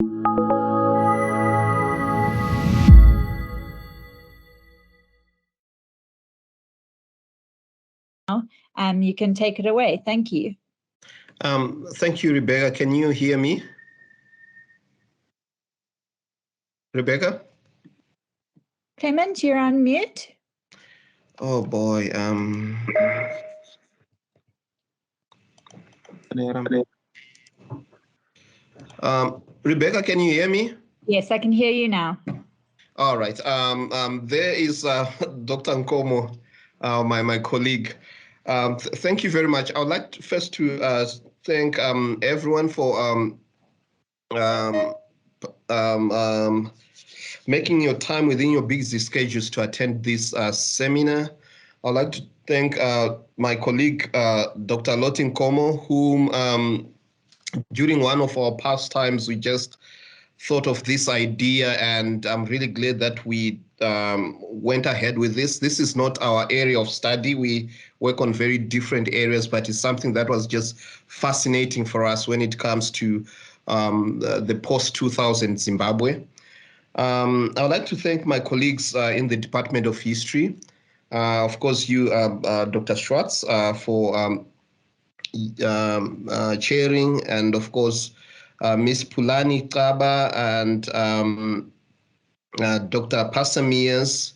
You can take it away. Thank you. Thank you, Rebecca. Can you hear me? Rebecca? Clement, you're on mute. Oh boy. Rebecca, can you hear me? Yes, I can hear you now. All right. There is Dr. Nkomo, my colleague. Thank you very much. I would like to first to thank everyone for making your time within your busy schedules to attend this seminar. I'd like to thank my colleague, Dr. Lotti Nkomo, whom during one of our past times we just thought of this idea, and I'm really glad that we went ahead with this. This is not our area of study. We work on very different areas, but it's something that was just fascinating for us when it comes to the post-2000 Zimbabwe. I would like to thank my colleagues in the Department of History. Of course, you, Dr. Schwartz, for chairing, and of course, Ms. Pulani Kaba and Dr. Pasamias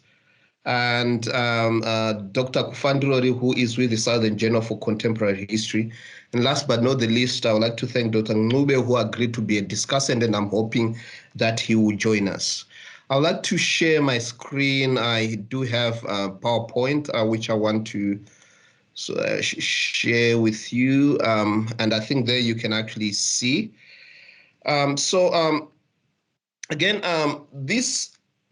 and Dr. Kufandurori, who is with the Southern Journal for Contemporary History. And last but not the least, I would like to thank Dr. Ngube, who agreed to be a discussant, and I'm hoping that he will join us. I would like to share my screen. I do have a PowerPoint, which I want to share with you. And I think there you can actually see. Again,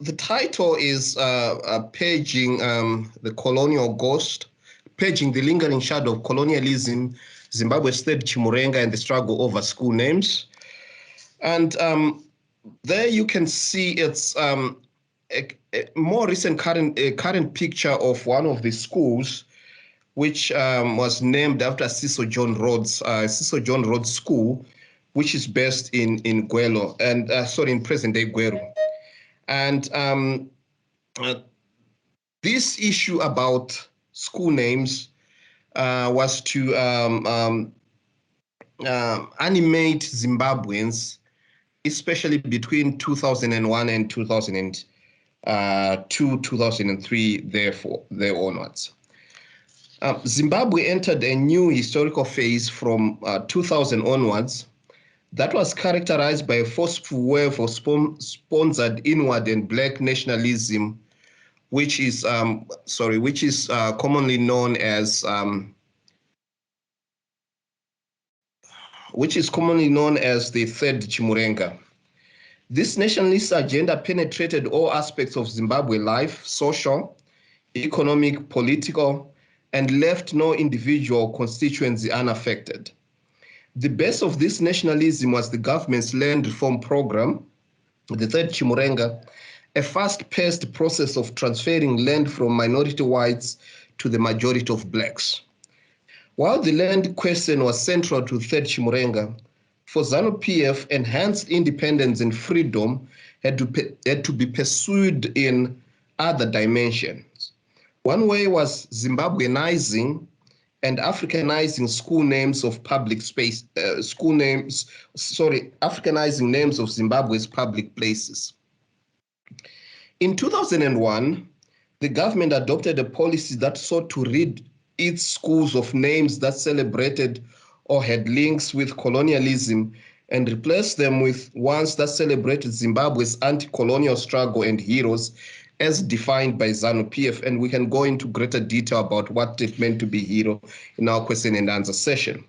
the title is Purging the Colonial Ghost, Purging the Lingering Shadow of Colonialism, Zimbabwe's Third Chimurenga and the Struggle Over School Names. And there you can see it's a more recent current picture of one of the schools, which was named after Cecil John Rhodes, Cecil John Rhodes School, which is based in Gwelo, and in present-day Gweru. And this issue about school names was to animate Zimbabweans, especially between 2001 and 2002, 2003, there onwards. Zimbabwe entered a new historical phase from 2000 onwards that was characterized by a forceful wave of sponsored inward and black nationalism, which is commonly known as the Third Chimurenga. This nationalist agenda penetrated all aspects of Zimbabwe life, social, economic, political, and left no individual constituency unaffected. The base of this nationalism was the government's land reform program, the Third Chimurenga, a fast-paced process of transferring land from minority whites to the majority of blacks. While the land question was central to Third Chimurenga, for ZANU-PF, enhanced independence and freedom had to be pursued in other dimensions. One way was Zimbabweanizing and Africanizing school names of public space, Africanizing names of Zimbabwe's public places. In 2001, the government adopted a policy that sought to rid its schools of names that celebrated or had links with colonialism and replace them with ones that celebrated Zimbabwe's anti-colonial struggle and heroes as defined by ZANU-PF, and we can go into greater detail about what it meant to be hero in our question and answer session.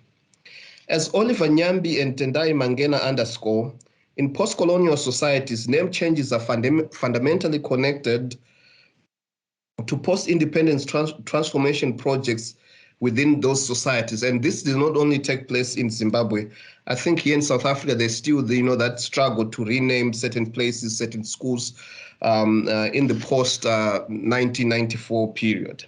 As Oliver Nyambi and Tendai Mangena underscore, in post-colonial societies, name changes are fundamentally connected to post-independence transformation projects within those societies. And this did not only take place in Zimbabwe. I think here in South Africa, there's still that struggle to rename certain places, certain schools in the post-1994 period.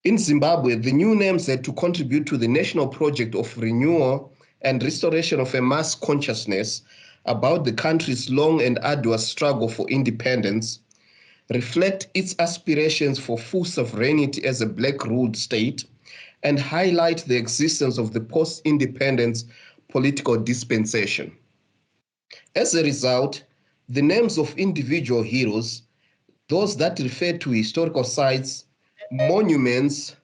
In Zimbabwe, the new names had to contribute to the national project of renewal and restoration of a mass consciousness about the country's long and arduous struggle for independence, reflect its aspirations for full sovereignty as a Black-ruled state, and highlight the existence of the post-independence political dispensation. As a result, the names of individual heroes, those that refer to historical sites, monuments,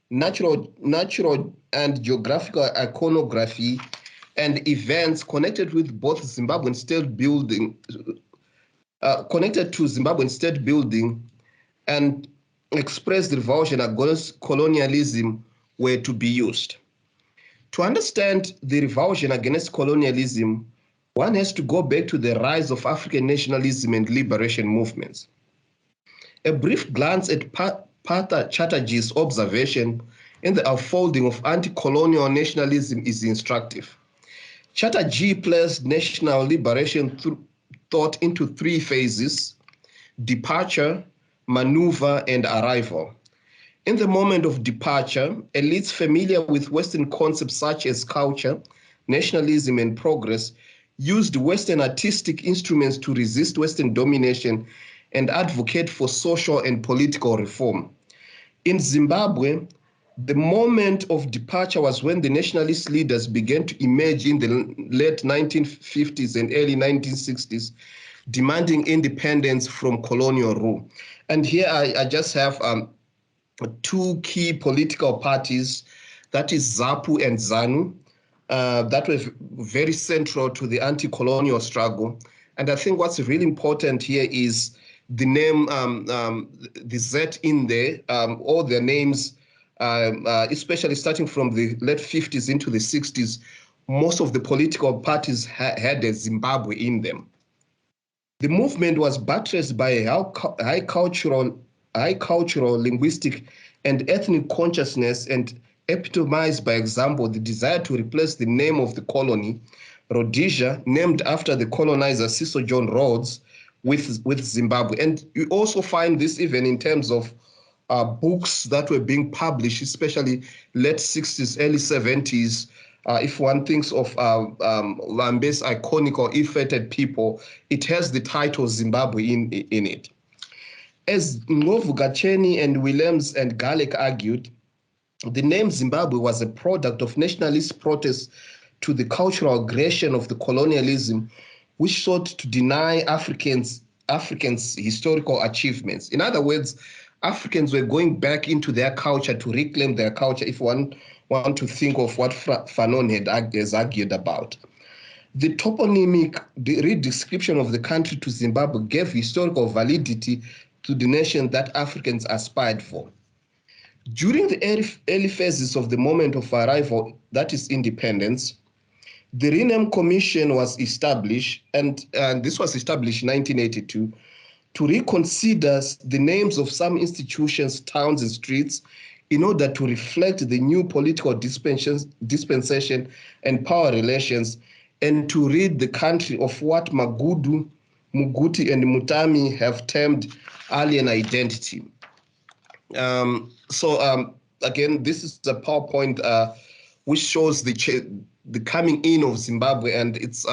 natural and geographical iconography, and events connected with both Zimbabwean state building, connected to Zimbabwean state building and expressed revulsion against colonialism were to be used. To understand the revulsion against colonialism, one has to go back to the rise of African nationalism and liberation movements. A brief glance at Partha Chatterjee's observation in the unfolding of anti-colonial nationalism is instructive. Chatterjee placed national liberation thought into three phases: departure, maneuver, and arrival. In the moment of departure, elites familiar with Western concepts such as culture, nationalism, and progress used Western artistic instruments to resist Western domination and advocate for social and political reform. In Zimbabwe, the moment of departure was when the nationalist leaders began to emerge in the late 1950s and early 1960s, demanding independence from colonial rule. And here I just have two key political parties, that is ZAPU and ZANU, that were very central to the anti-colonial struggle. And I think what's really important here is the name, the Z in there, all their names, especially starting from the late 50s into the 60s, most of the political parties had a Zimbabwe in them. The movement was buttressed by a high cultural, linguistic, and ethnic consciousness, and epitomized by example the desire to replace the name of the colony, Rhodesia, named after the colonizer Cecil John Rhodes, with Zimbabwe. And you also find this even in terms of books that were being published, especially late 60s, early 70s. If one thinks of Lambe's iconic or ill-fated people, it has the title Zimbabwe in it. As Ngovu Gacheni and Williams and Galek argued, the name Zimbabwe was a product of nationalist protests to the cultural aggression of the colonialism, which sought to deny Africans historical achievements. In other words, Africans were going back into their culture to reclaim their culture, if one want to think of what Fanon has argued about. The toponymic redescription of the country to Zimbabwe gave historical validity to the nation that Africans aspired for. During the early phases of the moment of arrival, that is independence, the Rename Commission was established, and this was established in 1982, to reconsider the names of some institutions, towns, and streets in order to reflect the new political dispensation and power relations, and to rid the country of what Magudu, Muguti, and Mutami have termed alien identity. Again, this is a PowerPoint which shows the coming in of Zimbabwe, and it's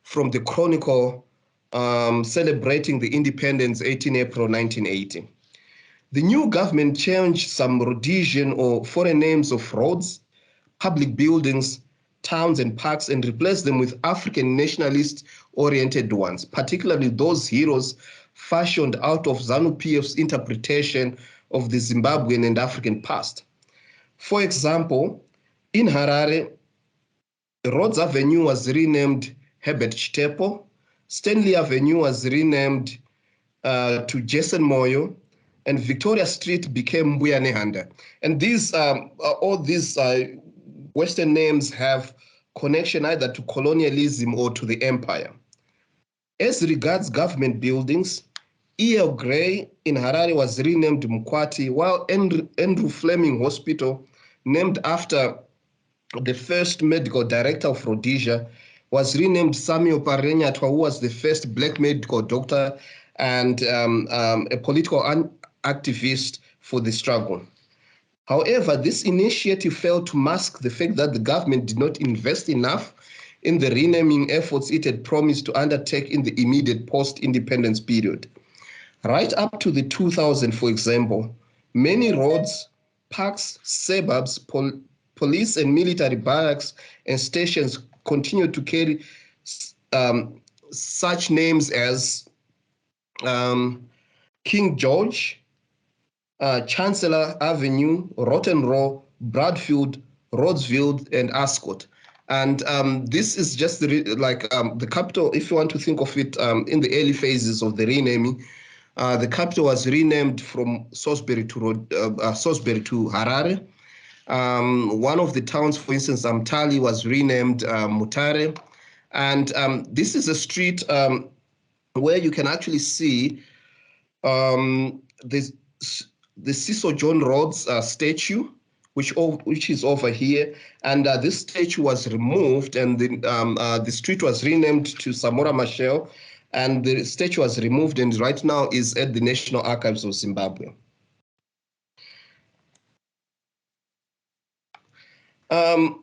from the Chronicle celebrating the independence, 18 April 1980. The new government changed some Rhodesian or foreign names of roads, public buildings, towns, and parks, and replaced them with African nationalist-oriented ones, particularly those heroes fashioned out of ZANU-PF's interpretation of the Zimbabwean and African past. For example, in Harare, Rhodes Avenue was renamed Herbert Chitepo, Stanley Avenue was renamed to Jason Moyo, and Victoria Street became Mbuya Nehanda. And these, all these Western names have connection either to colonialism or to the empire. As regards government buildings, E.L. Gray in Harare was renamed Mkwati, while Andrew Fleming Hospital, named after the first medical director of Rhodesia, was renamed Samuel Parenyatwa, who was the first black medical doctor and a political activist for the struggle. However, this initiative failed to mask the fact that the government did not invest enough in the renaming efforts it had promised to undertake in the immediate post-independence period. Right up to the 2000, for example, many roads, parks, suburbs, police and military barracks and stations continued to carry such names as King George, Chancellor Avenue, Rotten Row, Bradfield, Rhodesville, and Ascot. And this is just the capital, if you want to think of it in the early phases of the renaming. The capital was renamed from Salisbury to Harare. One of the towns, for instance, Mtali, was renamed Mutare. And this is a street where you can actually see the Cecil John Rhodes statue, which is over here. And this statue was removed, and the street was renamed to Samora Machel. And the statue was removed and right now is at the National Archives of Zimbabwe. On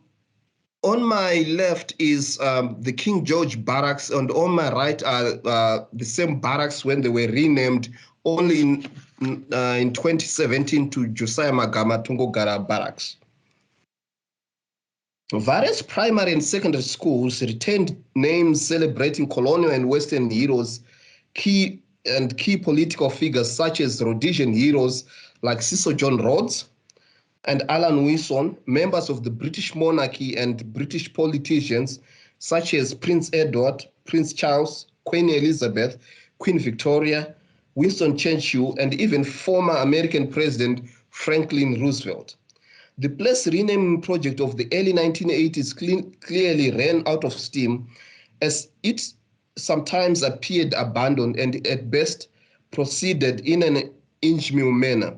my left is the King George Barracks, and on my right are the same barracks when they were renamed only in 2017 to Josiah Magama Tongogara Barracks. Various primary and secondary schools retained names celebrating colonial and Western heroes, key political figures such as Rhodesian heroes like Cecil John Rhodes and Allan Wilson, members of the British monarchy and British politicians such as Prince Edward, Prince Charles, Queen Elizabeth, Queen Victoria, Winston Churchill, and even former American President Franklin Roosevelt. The place renaming project of the early 1980s clearly ran out of steam, as it sometimes appeared abandoned and at best proceeded in an ingenuous manner.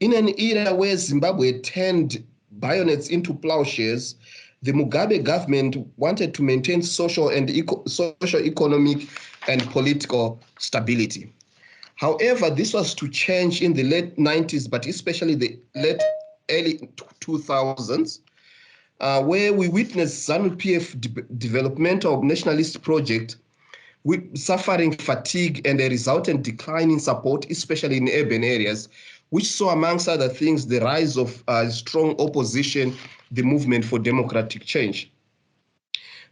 In an era where Zimbabwe turned bayonets into plowshares, the Mugabe government wanted to maintain social, economic, and political stability. However, this was to change in the late 90s, but especially the early 2000s, where we witnessed ZANU-PF developmental nationalist project with suffering fatigue and a resultant decline in support, especially in urban areas, which saw, amongst other things, the rise of strong opposition, the movement for democratic change.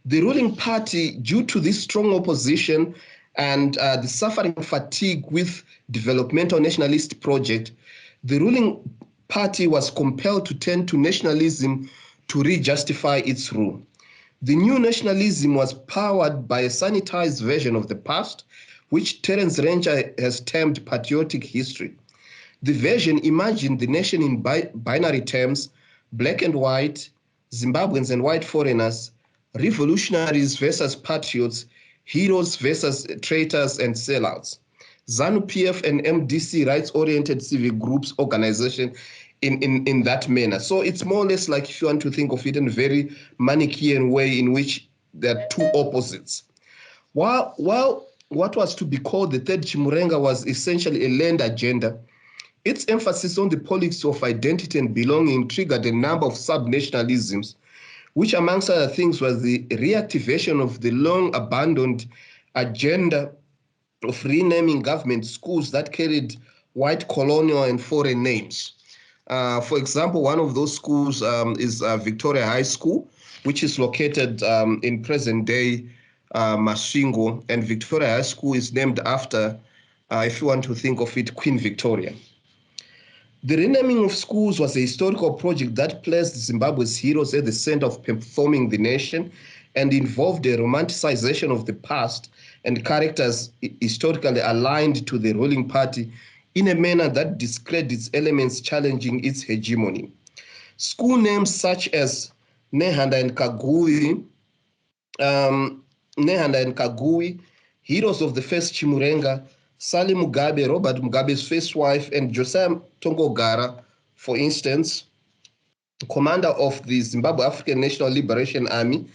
The ruling party, due to this strong opposition and the suffering fatigue with developmental nationalist project, the ruling party was compelled to turn to nationalism to re-justify its rule. The new nationalism was powered by a sanitized version of the past, which Terence Ranger has termed patriotic history. The version imagined the nation in binary terms: black and white, Zimbabweans and white foreigners, revolutionaries versus patriots, heroes versus traitors and sellouts. ZANU-PF and MDC, rights-oriented civic groups organization, in that manner. So it's more or less like, if you want to think of it in a very Manichaean way, in which there are two opposites. While what was to be called the third Chimurenga was essentially a land agenda, its emphasis on the politics of identity and belonging triggered a number of sub-nationalisms, which amongst other things was the reactivation of the long-abandoned agenda of renaming government schools that carried white colonial and foreign names. For example, one of those schools is Victoria High School, which is located in present-day Masvingo, and Victoria High School is named after, if you want to think of it, Queen Victoria. The renaming of schools was a historical project that placed Zimbabwe's heroes at the center of performing the nation and involved a romanticization of the past and characters historically aligned to the ruling party in a manner that discredits elements challenging its hegemony. School names such as Nehanda&Kaguvi, heroes of the first Chimurenga, Sally Mugabe, Robert Mugabe's first wife, and Josiah Tongogara, for instance, commander of the Zimbabwe African National Liberation Army,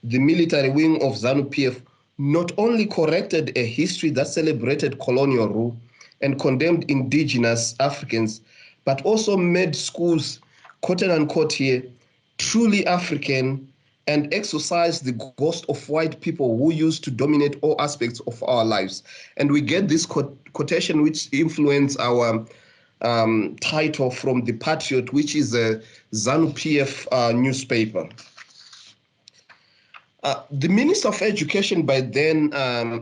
the military wing of ZANU-PF, not only corrected a history that celebrated colonial rule and condemned indigenous Africans, but also made schools, quote unquote here, truly African and exorcise the ghost of white people who used to dominate all aspects of our lives. And we get this quotation which influenced our title from The Patriot, which is a ZANU-PF newspaper. The Minister of Education by then,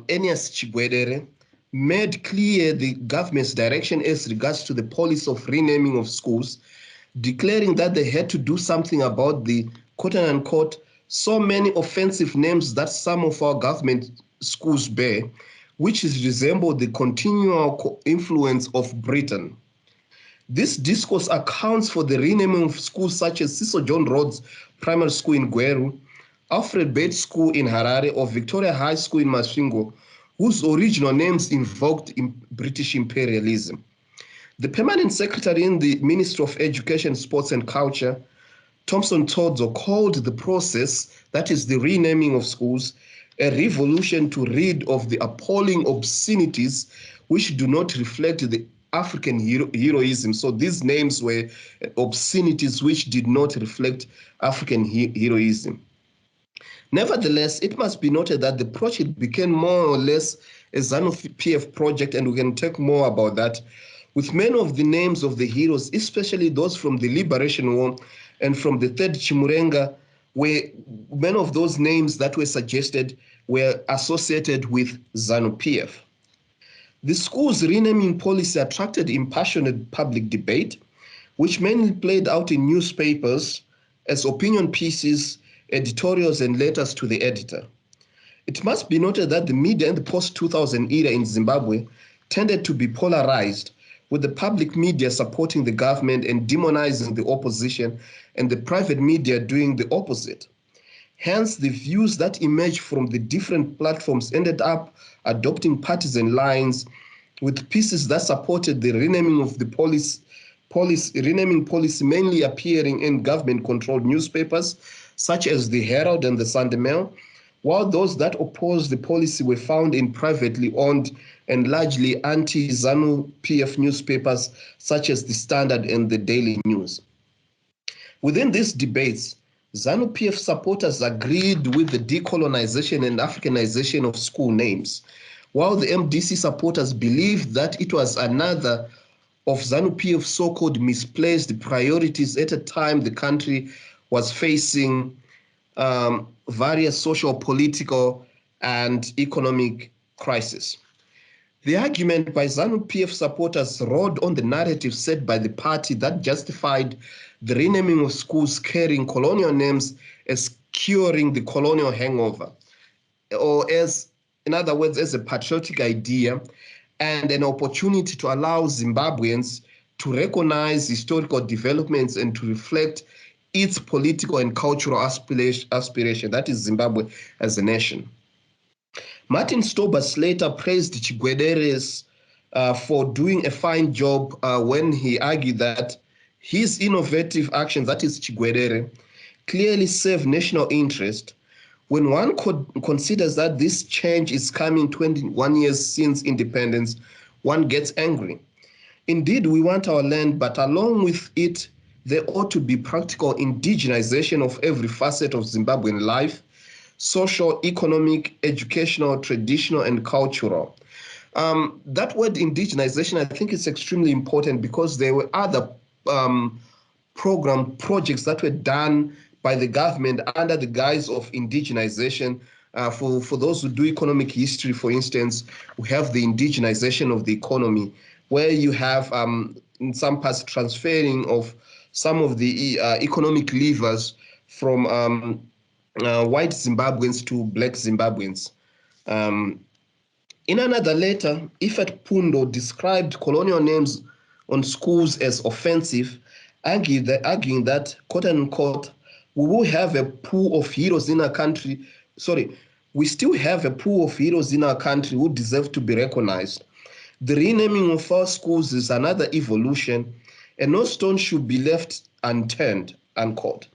Enias Chigwedere, made clear the government's direction as regards to the policy of renaming of schools, declaring that they had to do something about the quote-unquote so many offensive names that some of our government schools bear, which resemble the continual influence of Britain. This discourse accounts for the renaming of schools such as Cecil John Rhodes Primary School in Gweru, Alfred Bates School in Harare, or Victoria High School in Masvingo, whose original names invoked British imperialism. The permanent secretary in the Ministry of Education, Sports and Culture, Thompson Todzo, called the process, that is the renaming of schools, a revolution to rid of the appalling obscenities which do not reflect the African heroism. So these names were obscenities which did not reflect African heroism. Nevertheless, it must be noted that the project became more or less a ZANU-PF project, and we can talk more about that, with many of the names of the heroes, especially those from the Liberation War and from the Third Chimurenga, where many of those names that were suggested were associated with ZANU-PF. The school's renaming policy attracted impassioned public debate, which mainly played out in newspapers as opinion pieces, editorials, and letters to the editor. It must be noted that the media in the post-2000 era in Zimbabwe tended to be polarized, with the public media supporting the government and demonizing the opposition, and the private media doing the opposite. Hence, the views that emerged from the different platforms ended up adopting partisan lines, with pieces that supported the renaming of the renaming policy mainly appearing in government-controlled newspapers, such as the Herald and the Sunday Mail, while those that opposed the policy were found in privately owned and largely anti-ZANU-PF newspapers, such as the Standard and the Daily News. Within these debates, ZANU-PF supporters agreed with the decolonization and Africanization of school names, while the MDC supporters believed that it was another of ZANU-PF's so-called misplaced priorities at a time the country was facing various social, political, and economic crises. The argument by ZANU-PF supporters rode on the narrative set by the party that justified the renaming of schools carrying colonial names as curing the colonial hangover, or as, in other words, as a patriotic idea and an opportunity to allow Zimbabweans to recognize historical developments and to reflect its political and cultural aspiration, that is Zimbabwe as a nation. Martin Stobbart later praised Chigwederes for doing a fine job when he argued that his innovative actions, that is Chigwedere, clearly serve national interest. When one considers that this change is coming 21 years since independence, one gets angry. Indeed, we want our land, but along with it, there ought to be practical indigenization of every facet of Zimbabwean life, social, economic, educational, traditional, and cultural. That word indigenization, I think it's extremely important because there were other projects that were done by the government under the guise of indigenization. For those who do economic history, for instance, we have the indigenization of the economy, where you have, in some parts, transferring of some of the economic levers from white Zimbabweans to black Zimbabweans. In another letter, Ifat Pundo described colonial names on schools as offensive, arguing that, quote unquote, we will have a pool of heroes in our country. We still have a pool of heroes in our country who deserve to be recognized. The renaming of our schools is another evolution, and no stone should be left unturned, unquote.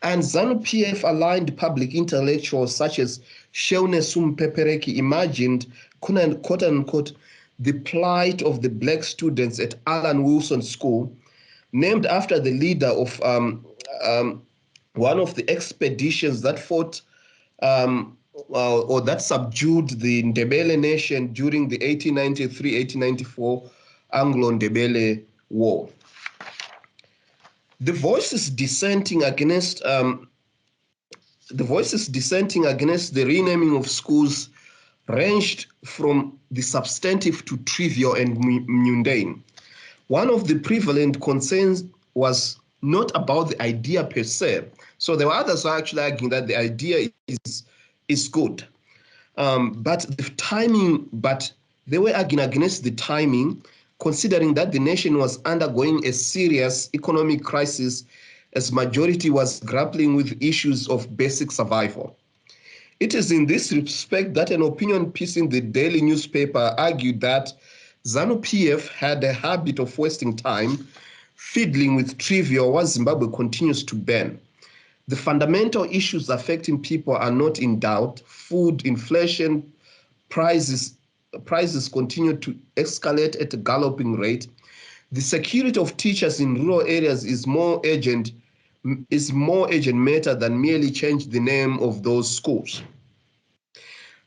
And ZANU-PF aligned public intellectuals such as Sheune Sumpepereki imagined, quote unquote, the plight of the black students at Allan Wilson School, named after the leader of one of the expeditions that fought or that subdued the Ndebele nation during the 1893-1894 Anglo-Ndebele War. The voices dissenting against the renaming of schools ranged from the substantive to trivial and mundane. One of the prevalent concerns was not about the idea per se. So there were others who are actually arguing that the idea is good. But the timing, but they were arguing against the timing, considering that the nation was undergoing a serious economic crisis as majority was grappling with issues of basic survival. It is in this respect that an opinion piece in the daily newspaper argued that ZANU-PF had a habit of wasting time fiddling with trivia while Zimbabwe continues to burn. The fundamental issues affecting people are not in doubt. Food, inflation, prices continue to escalate at a galloping rate. The security of teachers in rural areas is more urgent matter than merely change the name of those schools.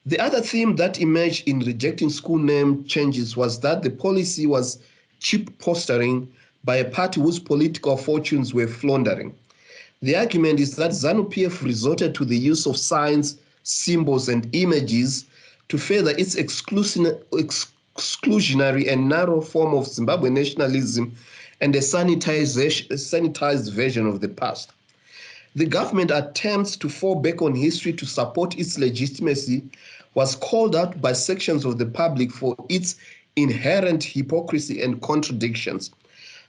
The other theme that emerged in rejecting school name changes was that the policy was cheap posturing by a party whose political fortunes were floundering. The argument is that ZANU-PF resorted to the use of signs, symbols, and images to further its exclusionary and narrow form of Zimbabwe nationalism and a sanitized version of the past. The government attempts to fall back on history to support its legitimacy was called out by sections of the public for its inherent hypocrisy and contradictions.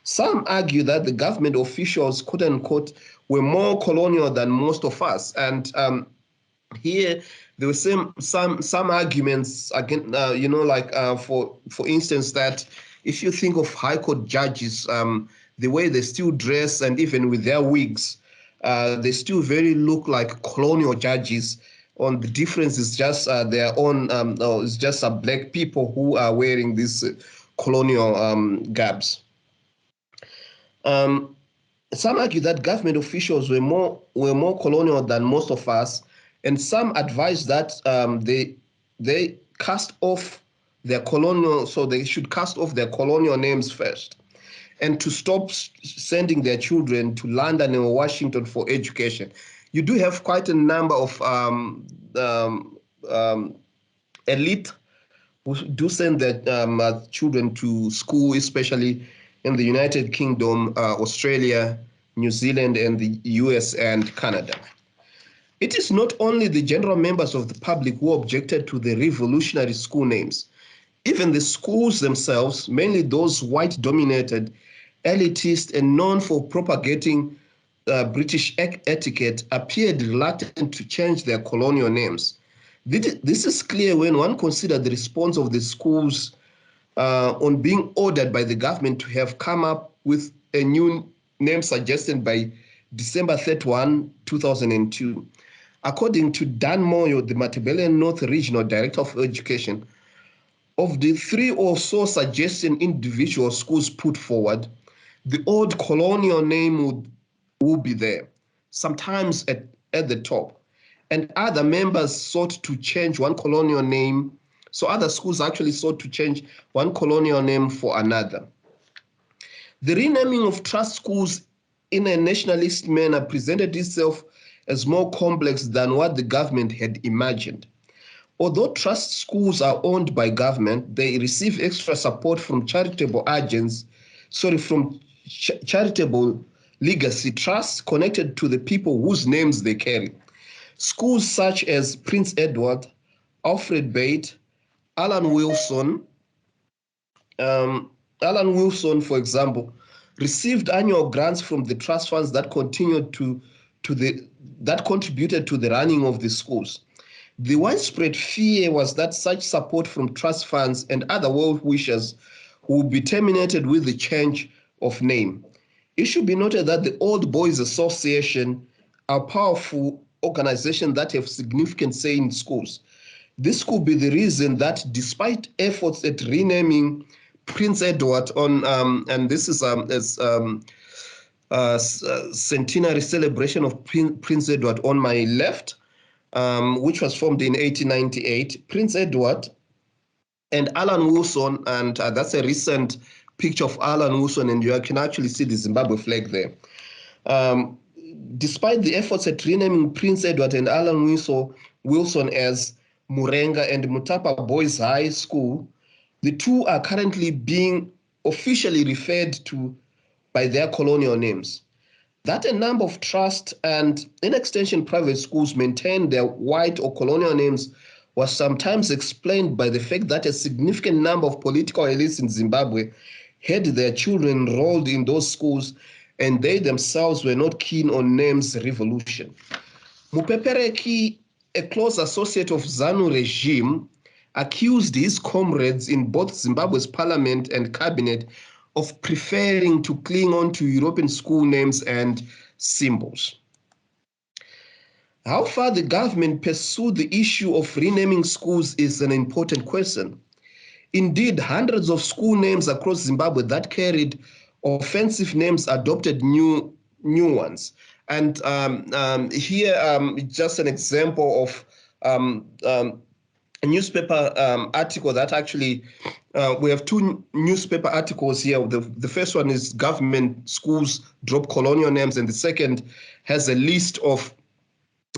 Some argue that the government officials, quote unquote, were more colonial than most of us. And here there were some arguments again, for instance, that if you think of High Court judges, the way they still dress and even with their wigs, they still very look like colonial judges. On the difference is just their own. It's just black people who are wearing these colonial garbs. Some argue that government officials were more colonial than most of us, and some advise that they cast off their colonial, so they should cast off their colonial names first, and to stop sending their children to London or Washington for education. You do have quite a number of elite who do send their children to school, especially in the United Kingdom, Australia, New Zealand, and the US and Canada. It is not only the general members of the public who objected to the revolutionary school names. Even the schools themselves, mainly those white-dominated, elitist, and known for propagating British etiquette, appeared reluctant to change their colonial names. This is clear when one considers the response of the schools on being ordered by the government to have come up with a new name suggested by December 31, 2002. According to Dan Moyo, the Matabeleland North Regional Director of Education, of the 3 or so suggested individual schools put forward, the old colonial name would be there, sometimes at the top. And other members sought to change one colonial name. So other schools actually sought to change one colonial name for another. The renaming of trust schools in a nationalist manner presented itself as more complex than what the government had imagined. Although trust schools are owned by government, they receive extra support from charitable charitable legacy trusts connected to the people whose names they carry. Schools such as Prince Edward, Alfred Bate, Allan Wilson, for example, received annual grants from the trust funds that contributed to the running of the schools. The widespread fear was that such support from trust funds and other well-wishers would be terminated with the change of name. It should be noted that the Old Boys Association are powerful organizations that have significant say in schools. This could be the reason that despite efforts at renaming Prince Edward on, and this is centenary celebration of Prince Edward on my left, which was formed in 1898. Prince Edward and Allan Wilson, and that's a recent picture of Allan Wilson, and you can actually see the Zimbabwe flag there. Despite the efforts at renaming Prince Edward and Allan Wilson as Chimurenga and Mutapa Boys High School, the two are currently being officially referred to by their colonial names. That a number of trust and, in extension, private schools maintain their white or colonial names was sometimes explained by the fact that a significant number of political elites in Zimbabwe had their children enrolled in those schools, and they themselves were not keen on names revolution. Mupepereki, a close associate of ZANU regime, accused his comrades in both Zimbabwe's parliament and cabinet of preferring to cling on to European school names and symbols. How far the government pursued the issue of renaming schools is an important question. Indeed, hundreds of school names across Zimbabwe that carried offensive names adopted new ones. And here, just an example of a newspaper article that actually, we have two newspaper articles here. The first one is government schools drop colonial names, and the second has a list of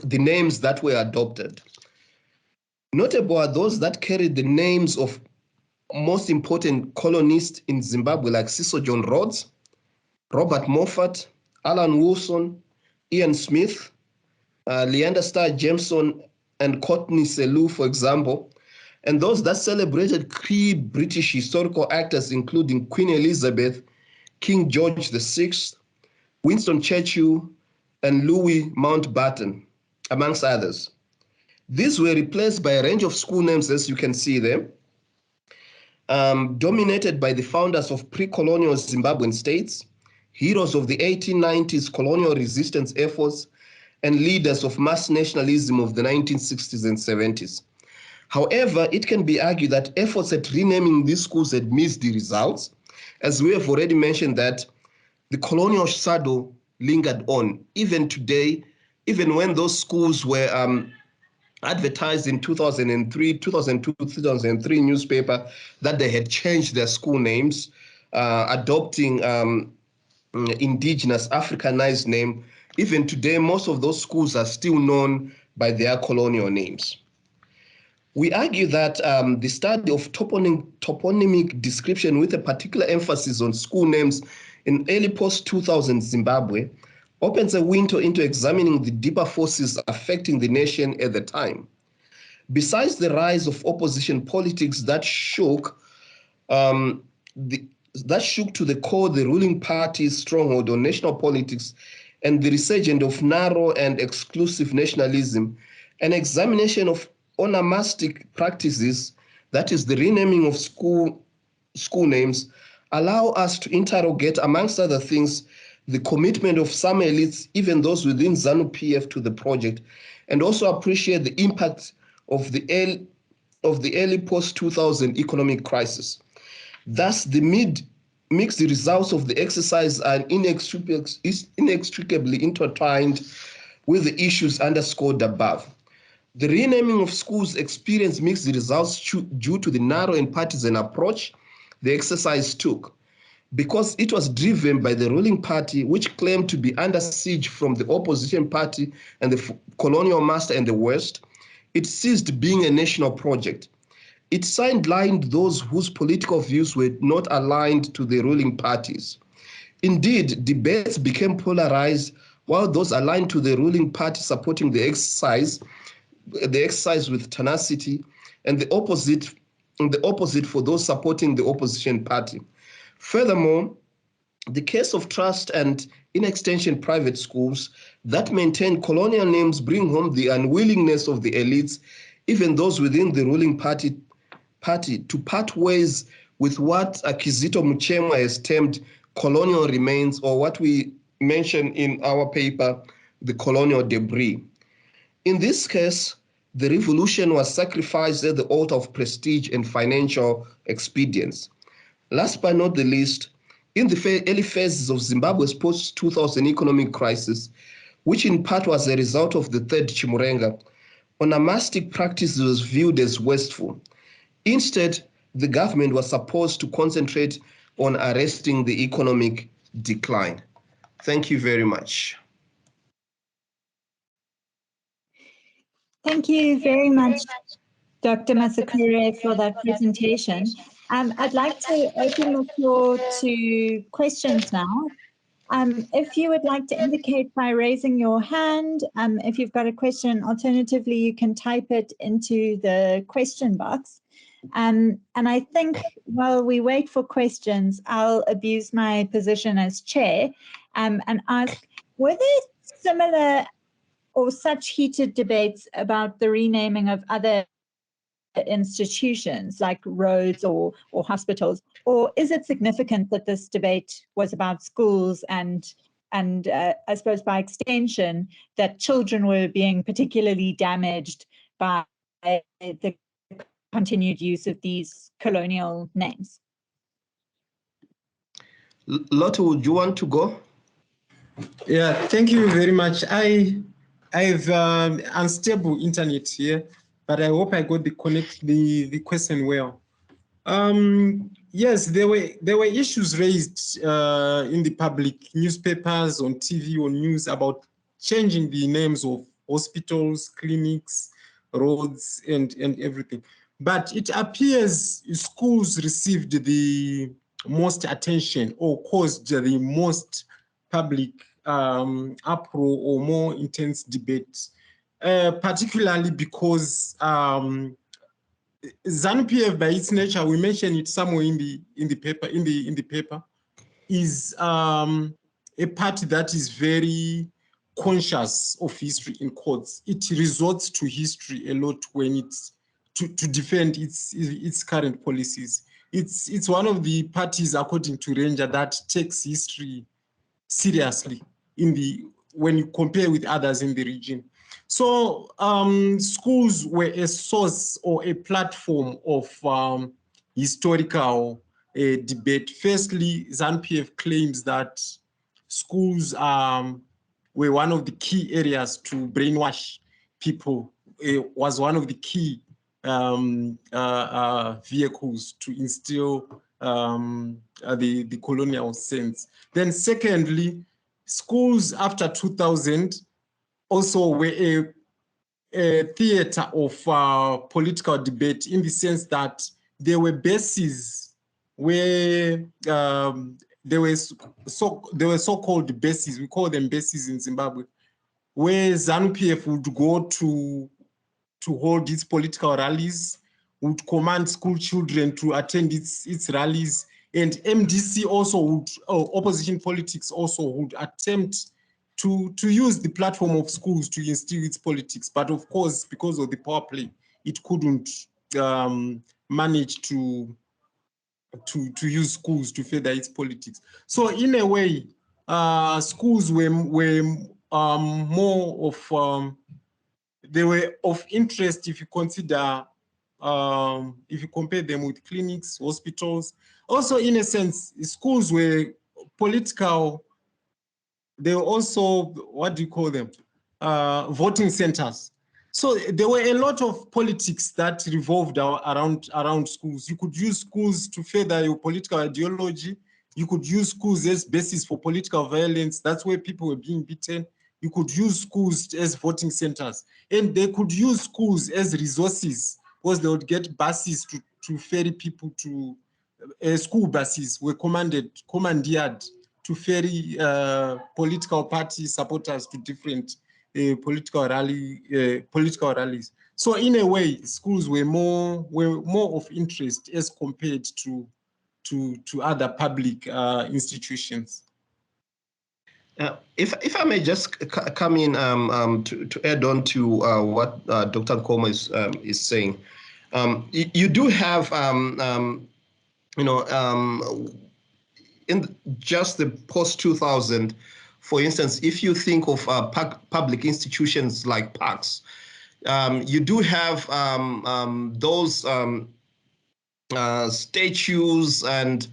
the names that were adopted. Notable are those that carried the names of most important colonists in Zimbabwe, like Cecil John Rhodes, Robert Moffat, Allan Wilson, Ian Smith, Leander Starr Jameson, and Courtney Selou, for example, and those that celebrated key British historical actors, including Queen Elizabeth, King George VI, Winston Churchill, and Louis Mountbatten, amongst others. These were replaced by a range of school names, as you can see there, dominated by the founders of pre-colonial Zimbabwean states, heroes of the 1890s colonial resistance efforts, and leaders of mass nationalism of the 1960s and 70s. However, it can be argued that efforts at renaming these schools had missed the results, as we have already mentioned that the colonial shadow lingered on. Even today, even when those schools were advertised in 2002, 2003 newspaper that they had changed their school names, adopting indigenous Africanized name. Even today, most of those schools are still known by their colonial names. We argue that the study of toponymic description with a particular emphasis on school names in early post-2000 Zimbabwe opens a window into examining the deeper forces affecting the nation at the time. Besides the rise of opposition politics that shook to the core the ruling party's stronghold on national politics and the resurgence of narrow and exclusive nationalism, an examination of onomastic practices, that is the renaming of school names, allow us to interrogate, amongst other things, the commitment of some elites, even those within ZANU-PF, to the project, and also appreciate the impact of the early post-2000 economic crisis. Thus, the mixed results of the exercise are inextricably intertwined with the issues underscored above. The renaming of schools experienced mixed results due to the narrow and partisan approach the exercise took. Because it was driven by the ruling party, which claimed to be under siege from the opposition party and the colonial master in the West, it ceased being a national project. It sidelined those whose political views were not aligned to the ruling parties. Indeed, debates became polarized, while those aligned to the ruling party supporting the exercise with tenacity, and the opposite for those supporting the opposition party. Furthermore, the case of trust and, in extension, private schools that maintain colonial names bring home the unwillingness of the elites, even those within the ruling party, to part ways with what Kizito Muchemwa has termed colonial remains, or what we mention in our paper, the colonial debris. In this case, the revolution was sacrificed at the altar of prestige and financial expedience. Last but not the least, in the early phases of Zimbabwe's post-2000 economic crisis, which in part was a result of the third Chimurenga, onomastic practice was viewed as wasteful. Instead, the government was supposed to concentrate on arresting the economic decline. Thank you very much. Thank you very much, Dr. Masakure, for that presentation. I'd like to open the floor to questions now. If you would like to indicate by raising your hand, if you've got a question, alternatively, you can type it into the question box. And I think while we wait for questions, I'll abuse my position as chair and ask, were there similar or such heated debates about the renaming of other institutions like roads or hospitals, or is it significant that this debate was about schools and I suppose by extension that children were being particularly damaged by the continued use of these colonial names? Lotte, would you want to go? Yeah, thank you very much. I have unstable internet here, but I hope I got the question well. Yes, there were issues raised in the public, newspapers, on TV, on news about changing the names of hospitals, clinics, roads, and everything. But it appears schools received the most attention or caused the most public uproar or more intense debate, particularly because ZANU-PF, by its nature, we mentioned it somewhere in the paper, is a party that is very conscious of history in courts. It resorts to history a lot when it's to defend its current policies. It's one of the parties, according to Ranger, that takes history seriously when you compare with others in the region. So schools were a source or a platform of historical debate. Firstly, ZANU-PF claims that schools were one of the key areas to brainwash people. It was one of the key vehicles to instill the colonial sense. Then secondly, schools after 2000 also were a theater of political debate, in the sense that there were bases where there were so-called bases, we call them bases in Zimbabwe, where ZANU-PF would go to hold its political rallies, would command school children to attend its rallies, and MDC also would, opposition politics also would attempt to use the platform of schools to instill its politics. But of course, because of the power play, it couldn't manage to use schools to further its politics. So in a way, schools were more of, they were of interest if you consider, if you compare them with clinics, hospitals. Also, in a sense, schools were political. They were also, what do you call them? Voting centers. So there were a lot of politics that revolved around schools. You could use schools to further your political ideology. You could use schools as basis for political violence. That's where people were being beaten. You could use schools as voting centers. And they could use schools as resources, because they would get buses to ferry people to, school buses were commandeered to ferry political party supporters to different political rallies. So in a way, schools were more of interest as compared to other public institutions. If I may just come in to add on to what Dr. Nkomo is saying, you do have in just the post-2000, for instance, if you think of public institutions like parks, you do have those statues and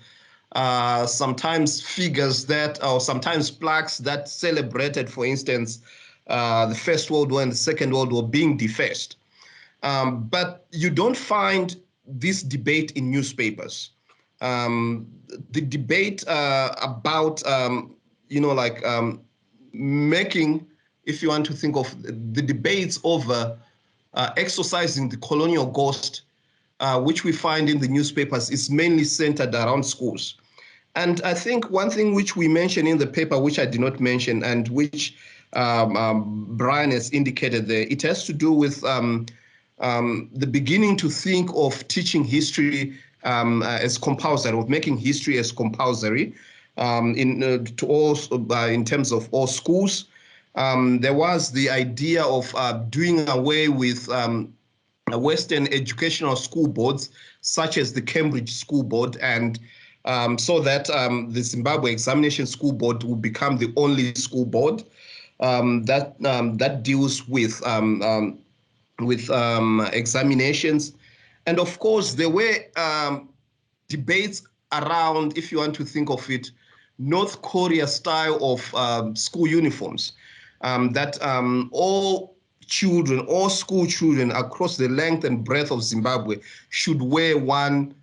sometimes figures that, or sometimes plaques that celebrated, for instance, the First World War and the Second World War being defaced. But you don't find this debate in newspapers. The debate about, making, if you want to think of the debates over exercising the colonial ghost, which we find in the newspapers, is mainly centered around schools. And I think one thing which we mentioned in the paper, which I did not mention, and which Brian has indicated there, it has to do with the beginning to think of teaching history as compulsory, of making history as compulsory in terms of all schools. There was the idea of doing away with Western educational school boards, such as the Cambridge School Board, and so that the Zimbabwe Examination School Board will become the only school board that deals with examinations. And of course, there were debates around, if you want to think of it, North Korea style of school uniforms, that all children, all school children across the length and breadth of Zimbabwe should wear one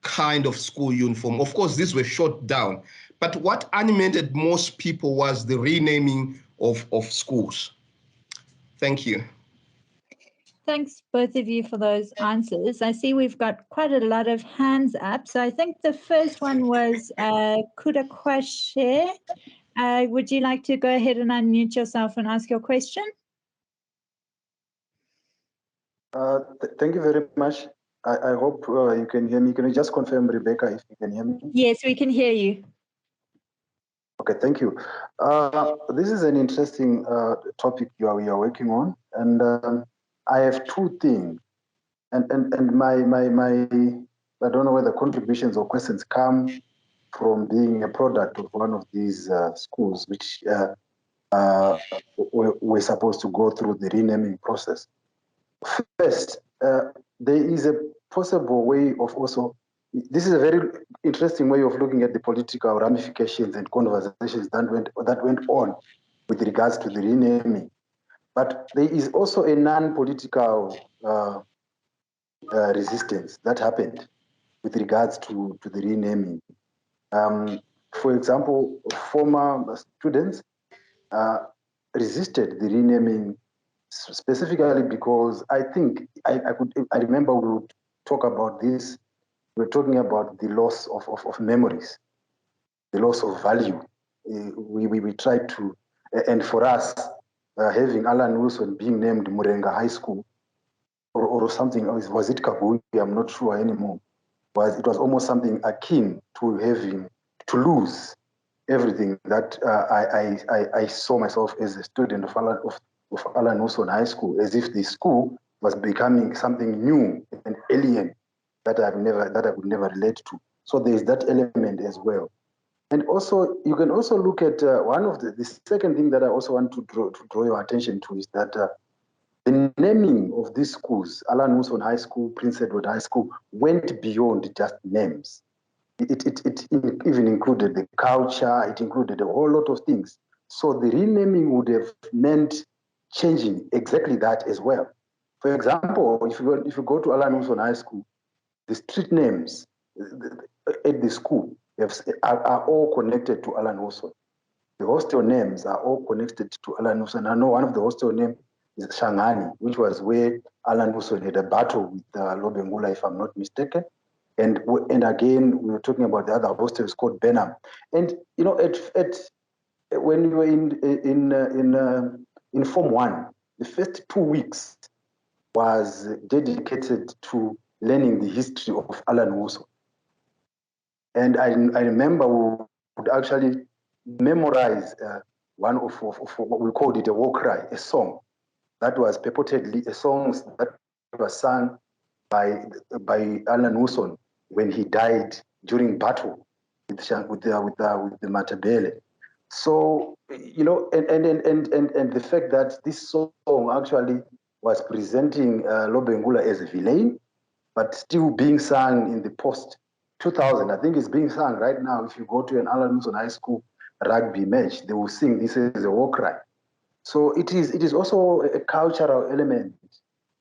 kind of school uniform. Of course, these were shot down. But what animated most people was the renaming of schools. Thank you. Thanks, both of you, for those answers. I see we've got quite a lot of hands up. So I think the first one was Kudakwashe. Would you like to go ahead and unmute yourself and ask your question? Thank you very much. I hope you can hear me. Can you just confirm, Rebecca, if you can hear me? Yes, we can hear you. Okay, thank you. This is an interesting topic we are working on, and I have two things. And my I don't know whether contributions or questions come from being a product of one of these schools, which we're supposed to go through the renaming process. First, there is a possible way of also, this is a very interesting way of looking at the political ramifications and conversations that went on with regards to the renaming. But there is also a non-political resistance that happened with regards to the renaming. For example, former students resisted the renaming specifically because I think I remember we would talk about this. We're talking about the loss of memories, the loss of value. We tried to, and for us, having Allan Wilson being named Chimurenga High School or something, was it Kaguvi? I'm not sure anymore. It was almost something akin to having to lose everything that I saw myself as a student of Allan Wilson High School, as if the school was becoming something new and alien that I would never relate to. So there is that element as well. And also, you can also look at one of the second thing that I also want to draw your attention to is that the naming of these schools, Allan Wilson High School, Prince Edward High School, went beyond just names. It even included the culture, it included a whole lot of things. So the renaming would have meant changing exactly that as well. For example, if you go to Allan Wilson High School, the street names at the school are all connected to Allan Wilson. The hostel names are all connected to Allan Wilson. I know one of the hostel names is Shangani, which was where Allan Wilson had a battle with Lobengula, if I'm not mistaken. And again, we were talking about the other hostel is called Benham. And you know, when you were in Form 1, the first 2 weeks was dedicated to learning the history of Allan Wilson. And I remember we would actually memorize one of what we called it a war cry, a song that was purportedly a song that was sung by Allan Wilson when he died during battle with the Matabele. So you know, and the fact that this song actually was presenting Lobengula as a villain, but still being sung in the post 2000, I think it's being sung right now. If you go to an Allan High School rugby match, they will sing this as a war cry. So it is also a cultural element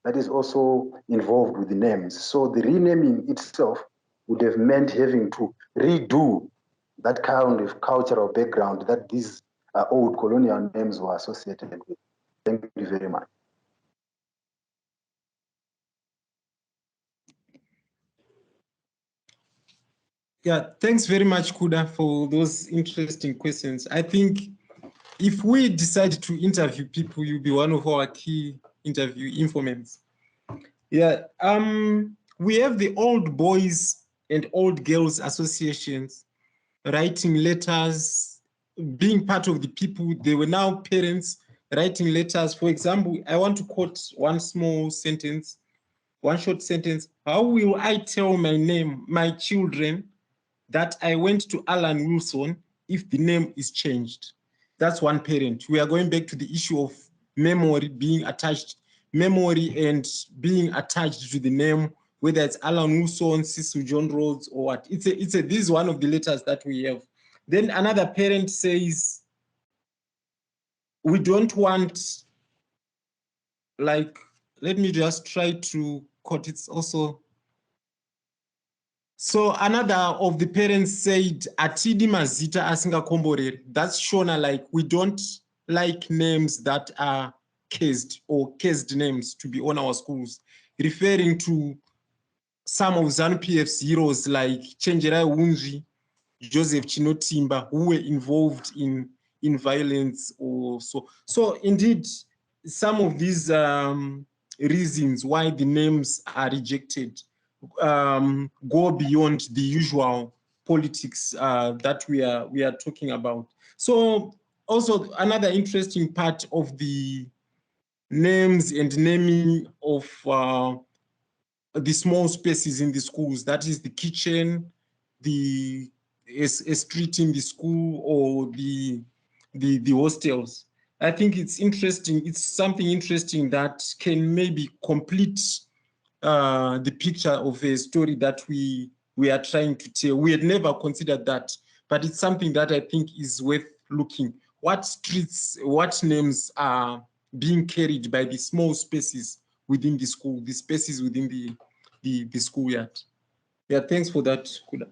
that is also involved with the names. So the renaming itself would have meant having to redo that kind of cultural background that these old colonial names were associated with. Thank you very much. Yeah, thanks very much, Kuda, for those interesting questions. I think if we decide to interview people, you'll be one of our key interview informants. Yeah, we have the old boys and old girls associations writing letters, being part of the people. They were now parents writing letters. For example, I want to quote one small sentence, one short sentence. How will I tell my children that I went to Allan Wilson if the name is changed? That's one parent. We are going back to the issue of memory being attached, memory and being attached to the name, whether it's Allan Wilson, Cecil John Rhodes, or what. This is one of the letters that we have. Then another parent says, we don't want, like, let me just try to quote it also. So another of the parents said, Atidi mazita asingakomboreri. That's shown like we don't like names that are cased or cased names to be on our schools, referring to some of ZANU-PF's heroes like Chenjerai Wunji, Joseph Chinotimba, who were involved in violence or so. So indeed, some of these reasons why the names are rejected go beyond the usual politics that we are talking about. So also another interesting part of the names and naming of the small spaces in the schools, that is the kitchen, a street in the school, or the hostels. I think it's interesting. It's something interesting that can maybe complete the picture of a story that we are trying to tell. We had never considered that, but it's something that I think is worth looking. What streets, what names are being carried by the small spaces within the school, the spaces within the schoolyard? Yeah, thanks for that, Kuda.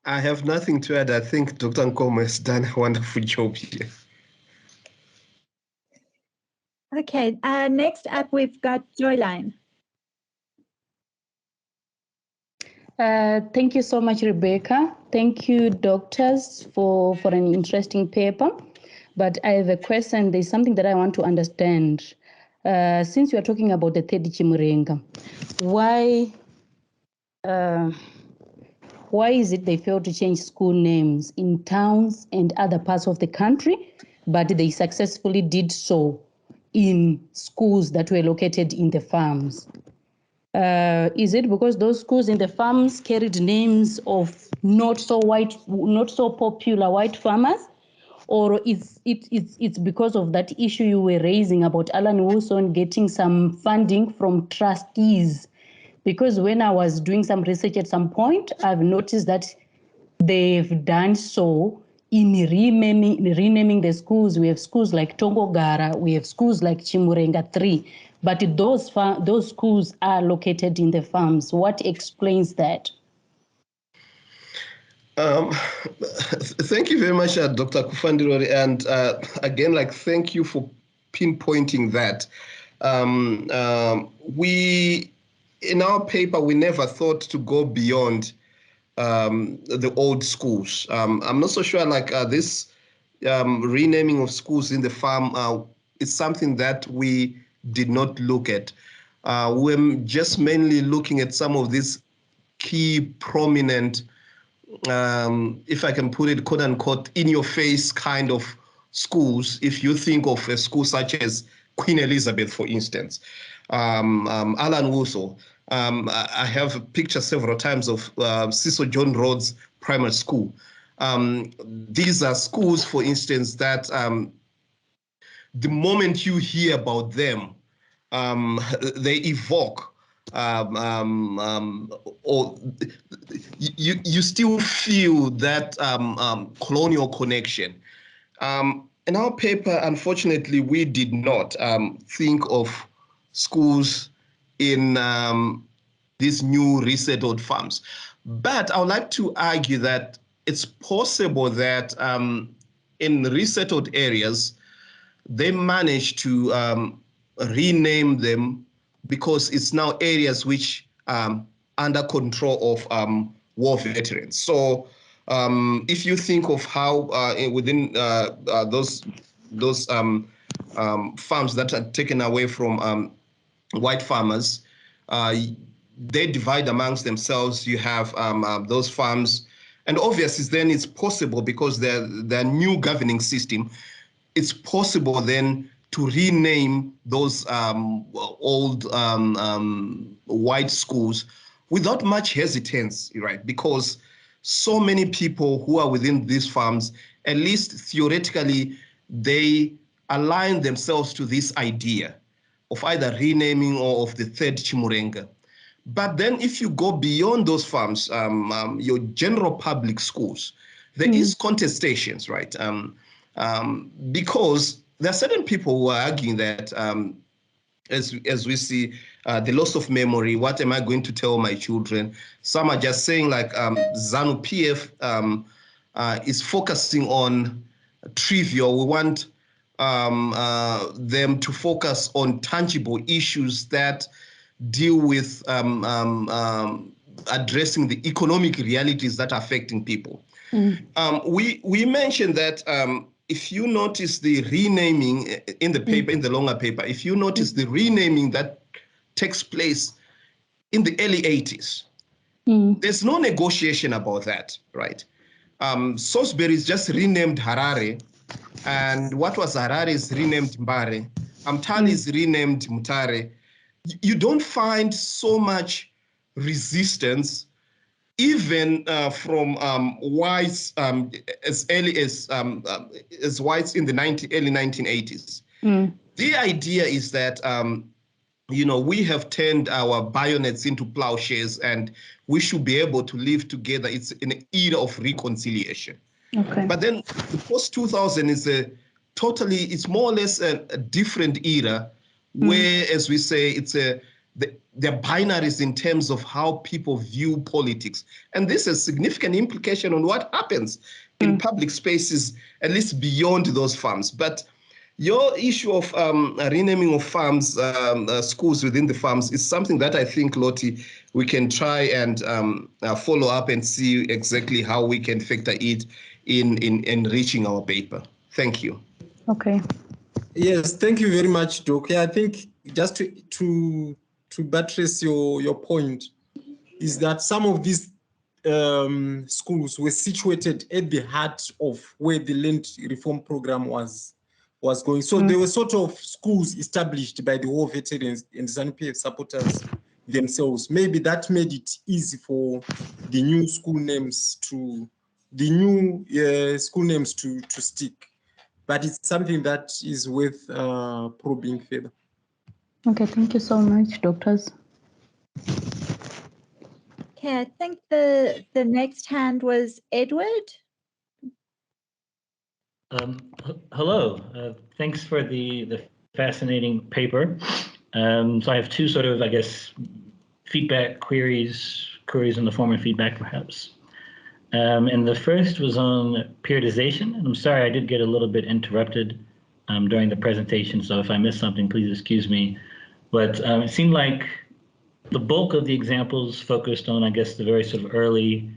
I have nothing to add. I think Dr. Nkomo has done a wonderful job here. Okay, next up we've got Joyline. Thank you so much, Rebecca. Thank you, doctors, for an interesting paper. But I have a question. There's something that I want to understand. Since you are talking about the third Chimurenga, why is it they failed to change school names in towns and other parts of the country, but they successfully did so in schools that were located in the farms? Is it because those schools in the farms carried names of not so popular white farmers? Or it's because of that issue you were raising about Allan Wilson getting some funding from trustees? Because when I was doing some research at some point, I've noticed that they've done so in renaming the schools. We have schools like Tongogara, we have schools like Chimurenga 3, but those schools are located in the farms. What explains that? Thank you very much, Dr. Kufandiro, and again, thank you for pinpointing that. We, in our paper, we never thought to go beyond the old schools. I'm not so sure this renaming of schools in the farm is something that we did not look at. We're just mainly looking at some of these key prominent, if I can put it, quote unquote, in your face kind of schools. If you think of a school such as Queen Elizabeth, for instance, Allan Wilson, I have a picture several times of Cecil John Rhodes Primary School. These are schools, for instance, that the moment you hear about them, they evoke or you still feel that colonial connection. In our paper, unfortunately, we did not think of schools in these new resettled farms. But I would like to argue that it's possible that in resettled areas, they managed to rename them because it's now areas which under control of war veterans. So if you think of how within those farms that are taken away from white farmers, they divide amongst themselves. You have those farms, and obviously then it's possible because their new governing system, it's possible then to rename those old white schools without much hesitance, right? Because so many people who are within these farms, at least theoretically, they align themselves to this idea of either renaming or of the third Chimurenga. But then if you go beyond those farms, your general public schools, there is contestations, right? Because there are certain people who are arguing that as we see the loss of memory, what am I going to tell my children? Some are just saying like ZANU-PF is focusing on trivial. We want them to focus on tangible issues that deal with addressing the economic realities that are affecting people. We mentioned that if you notice the renaming in the paper, in the longer paper, if you notice the renaming that takes place in the early 80s, there's no negotiation about that, right? Salisbury is just renamed Harare, and what was Harare is renamed Mbare. Amtali is renamed Mutare. You don't find so much resistance even from whites as early as whites in the early 1980s. The idea is that we have turned our bayonets into plowshares and we should be able to live together. It's an era of reconciliation. Okay. But then the post-2000 is it's more or less a different era where, as we say, it's they're binaries in terms of how people view politics. And this has significant implication on what happens in public spaces, at least beyond those farms. But your issue of renaming of farms, schools within the farms is something that I think, Lotti, we can try and follow up and see exactly how we can factor it in enriching our paper. Thank you. Okay. Yes, thank you very much, Doc. I think just to buttress your point is that some of these schools were situated at the heart of where the land reform program was going. So there were sort of schools established by the war veterans and ZANU-PF supporters themselves. Maybe that made it easy for the new school names to stick. But it's something that is worth probing further. Okay, thank you so much, doctors. Okay, I think the next hand was Edward. Hello, thanks for the fascinating paper. So I have two sort of, I guess, feedback queries in the form of feedback perhaps. And the first was on periodization. And I'm sorry, I did get a little bit interrupted during the presentation. So if I missed something, please excuse me. But it seemed like the bulk of the examples focused on, I guess, the very sort of early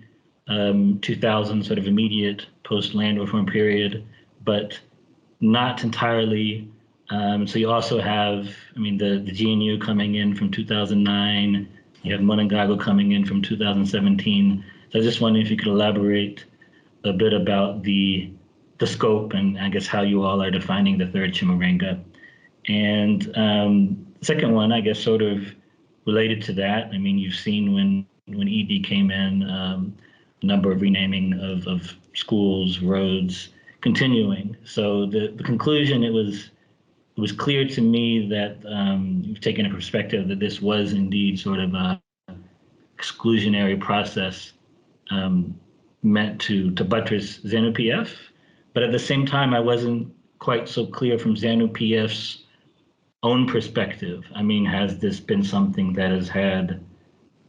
2000 sort of immediate post-land reform period, but not entirely. So you also have, the GNU coming in from 2009. You have Monongago coming in from 2017. So I was just wondering if you could elaborate a bit about the scope and I guess how you all are defining the third Chimurenga. And second one, I guess, sort of related to that. You've seen when ED came in, a number of renaming of schools, roads, continuing. So the conclusion, it was was clear to me that you've taken a perspective that this was indeed sort of a exclusionary process meant to buttress ZANU-PF. But at the same time, I wasn't quite so clear from ZANU-PF's own perspective. I mean, has this been something that has had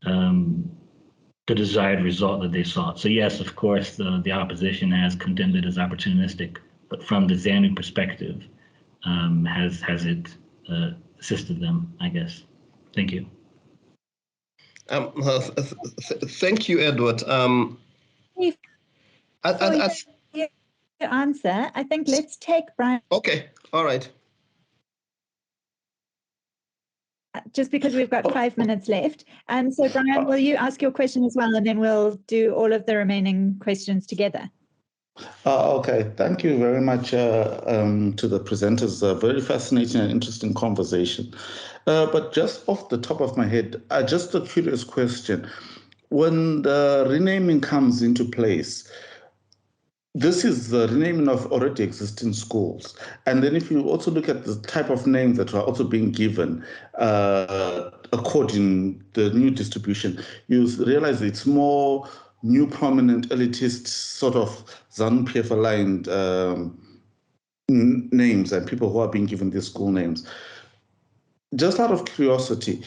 the desired result that they sought? So yes, of course, the opposition has condemned it as opportunistic, but from the ZANU perspective, has it assisted them, I guess? Thank you. Thank you, Edward. Your answer, I think let's take Brian. Okay, all right. Just because we've got 5 minutes left. So Brian, will you ask your question as well, and then we'll do all of the remaining questions together. Okay, thank you very much to the presenters. A very fascinating and interesting conversation. But just off the top of my head, just a curious question. When the renaming comes into place, this is the renaming of already existing schools. And then if you also look at the type of names that are also being given according to the new distribution, you realize it's more new prominent elitist sort of ZANU-PF aligned names and people who are being given these school names. Just out of curiosity,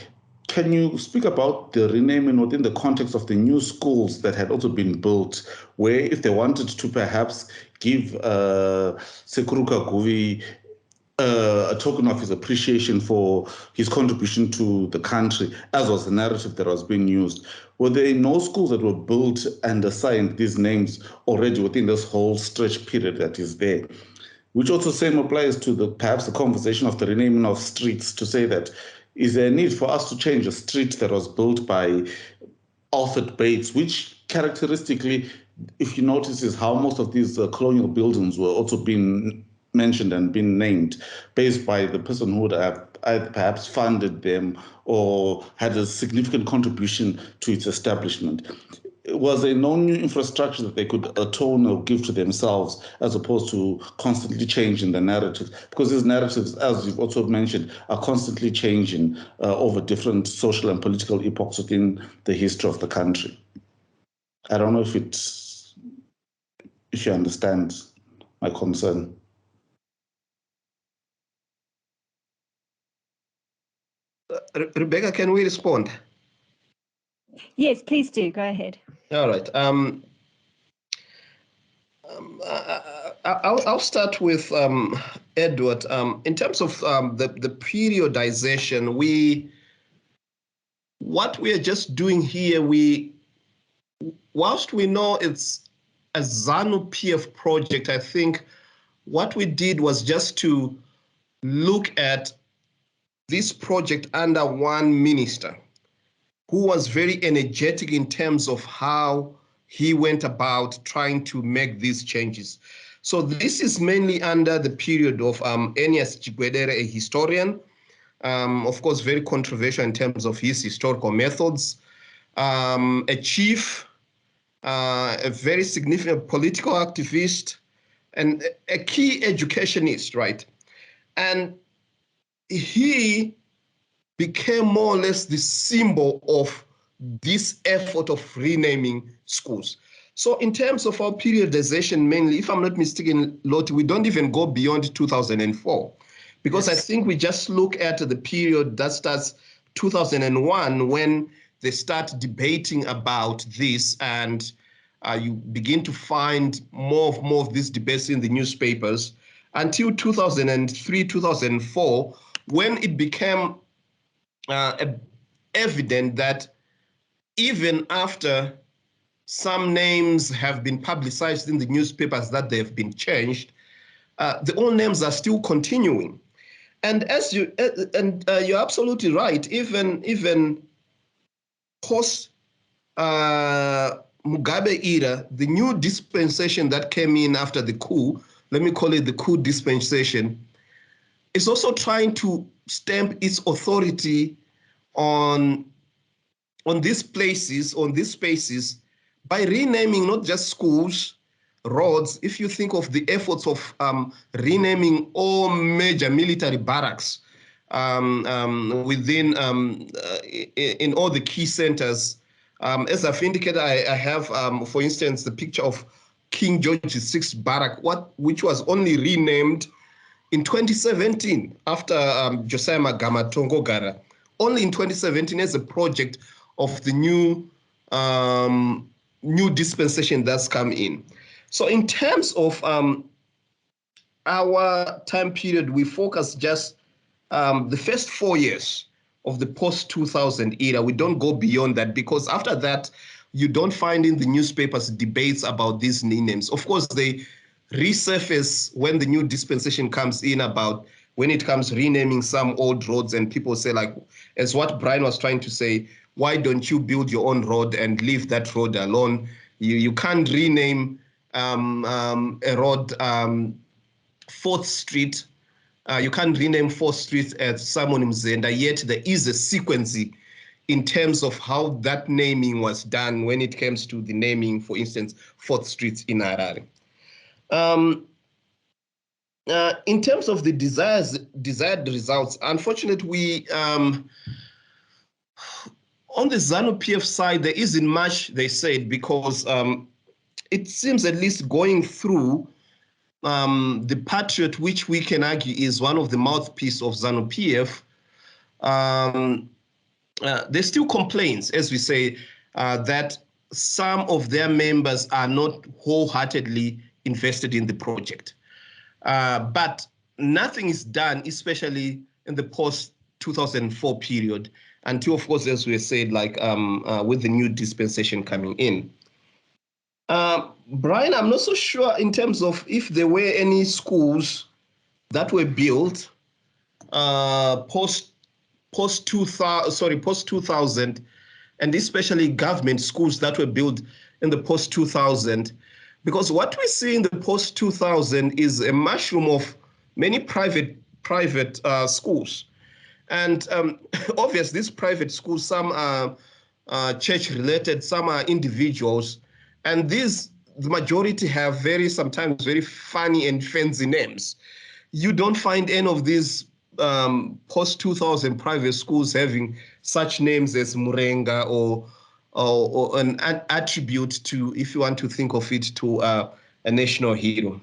can you speak about the renaming within the context of the new schools that had also been built, where if they wanted to perhaps give Nehanda&Kaguvi a token of his appreciation for his contribution to the country, as was the narrative that was being used, were there no schools that were built and assigned these names already within this whole stretch period that is there? Which also same applies to perhaps the conversation of the renaming of streets, to say that, is there a need for us to change a street that was built by Alfred Bates, which characteristically, if you notice, is how most of these colonial buildings were also being mentioned and been named, based by the person who would have perhaps funded them or had a significant contribution to its establishment. Was there no new infrastructure that they could atone or give to themselves, as opposed to constantly changing the narrative? Because these narratives, as you've also mentioned, are constantly changing over different social and political epochs within the history of the country. I don't know if you understand my concern. Rebecca, can we respond? Yes, please do. Go ahead. All right. I'll start with Edward. In terms of the periodization, what we are just doing here, whilst we know it's a ZANU-PF project, I think what we did was just to look at this project under one minister who was very energetic in terms of how he went about trying to make these changes. So this is mainly under the period of Enias Chigwedere, a historian, of course, very controversial in terms of his historical methods, a chief, a very significant political activist, and a key educationist, right? And he became more or less the symbol of this effort of renaming schools. So in terms of our periodization, mainly, if I'm not mistaken, Lotti, we don't even go beyond 2004, because yes. I think we just look at the period that starts 2001 when they start debating about this, and you begin to find more of these debates in the newspapers until 2003, 2004, when it became evident that even after some names have been publicized in the newspapers that they have been changed, the old names are still continuing. And you're absolutely right. Even post Mugabe era, the new dispensation that came in after the coup, let me call it the coup dispensation, is also trying to stamp its authority on these places, on these spaces, by renaming not just schools, Rhodes, if you think of the efforts of renaming all major military barracks within in all the key centers, as I've indicated, I have, for instance, the picture of King George VI barrack, which was only renamed in 2017 after Josiah Magama Tongogara, only in 2017 as a project of the new dispensation that's come in. So in terms of our time period, we focus just the first 4 years of the post-2000 era. We don't go beyond that, because after that, you don't find in the newspapers debates about these names. Of course, they resurface when the new dispensation comes in, about when it comes renaming some old roads, and people say, like, as what Brian was trying to say, why don't you build your own road and leave that road alone? You can't rename a road 4th Street. You can't rename 4th Street as Simon Mzenda, yet there is a sequencing in terms of how that naming was done when it comes to the naming, for instance, 4th Street in Harare. In terms of the desired results, unfortunately, we on the ZANU-PF side, there isn't much, they said, because it seems, at least going through the Patriot, which we can argue is one of the mouthpiece of ZANU-PF, there's still complaints, as we say, that some of their members are not wholeheartedly invested in the project. But nothing is done, especially in the post-2004 period, until, of course, as we said, like with the new dispensation coming in. Brian, I'm not so sure in terms of if there were any schools that were built post-2000, and especially government schools that were built in the post-2000, because what we see in the post-2000 is a mushroom of many private schools. And obviously, these private schools, some are church-related, some are individuals, and the majority have sometimes very funny and fancy names. You don't find any of these post-2000 private schools having such names as Chimurenga or an attribute to, if you want to think of it, to a national hero.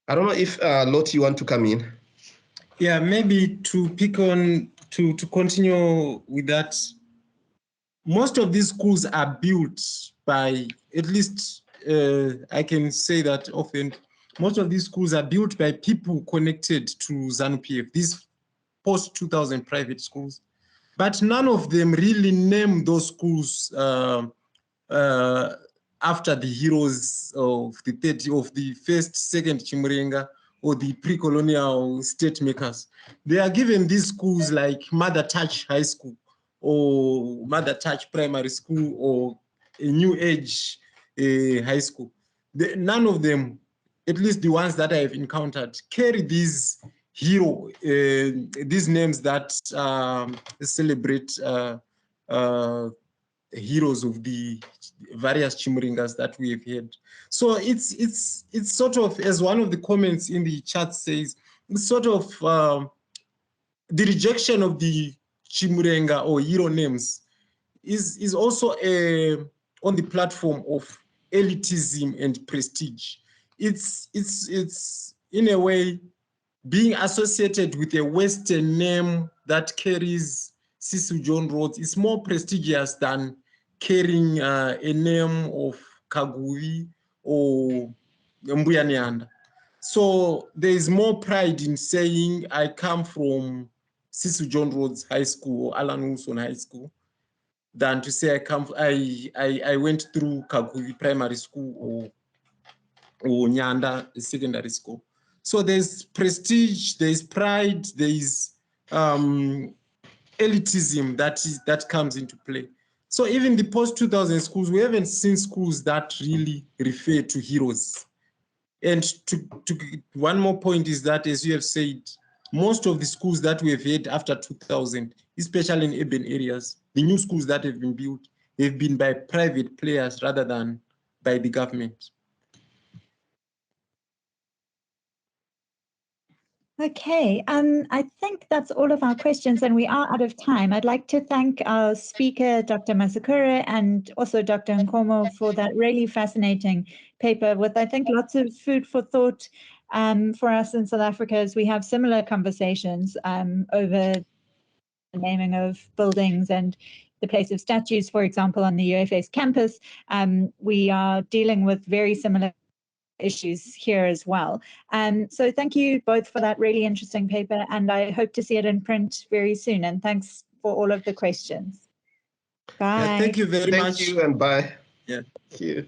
I don't know if Lotti, you want to come in? Yeah, maybe to pick on, to continue with that. Most of these schools are built by, at least I can say that often, most of these schools are built by people connected to ZANU-PF, these post-2000 private schools. But none of them really name those schools after the heroes of the first, second Chimurenga, or the pre-colonial state makers. They are given these schools like Mother Touch High School, or Mother Touch Primary School, or a New Age high school. None of them, at least the ones that I have encountered, carry these these names that celebrate heroes of the various Chimurengas that we have had. So it's sort of, as one of the comments in the chat says, it's sort of the rejection of the Chimurenga or hero names is also on the platform of elitism and prestige. It's in a way being associated with a Western name that carries Cecil John Rhodes is more prestigious than carrying a name of Kaguvi or Mbuya Nehanda. So there is more pride in saying I come from Cecil John Rhodes High School or Allan High School than to say I went through Kaguvi Primary School or Nyanda Secondary School. So there's prestige, there's pride, there's elitism that comes into play. So even the post-2000 schools, we haven't seen schools that really refer to heroes. And one more point is that, as you have said, most of the schools that we have had after 2000, especially in urban areas, the new schools that have been built, they've been by private players rather than by the government. Okay, I think that's all of our questions, and we are out of time. I'd like to thank our speaker, Dr. Masakure, and also Dr. Nkomo for that really fascinating paper with, I think, lots of food for thought for us in South Africa as we have similar conversations over the naming of buildings and the place of statues, for example, on the UFS campus. We are dealing with very similar issues here as well. So thank you both for that really interesting paper, and I hope to see it in print very soon. And thanks for all of the questions. Bye. Yeah, thank you very much. Thank you and bye. Yeah. Thank you.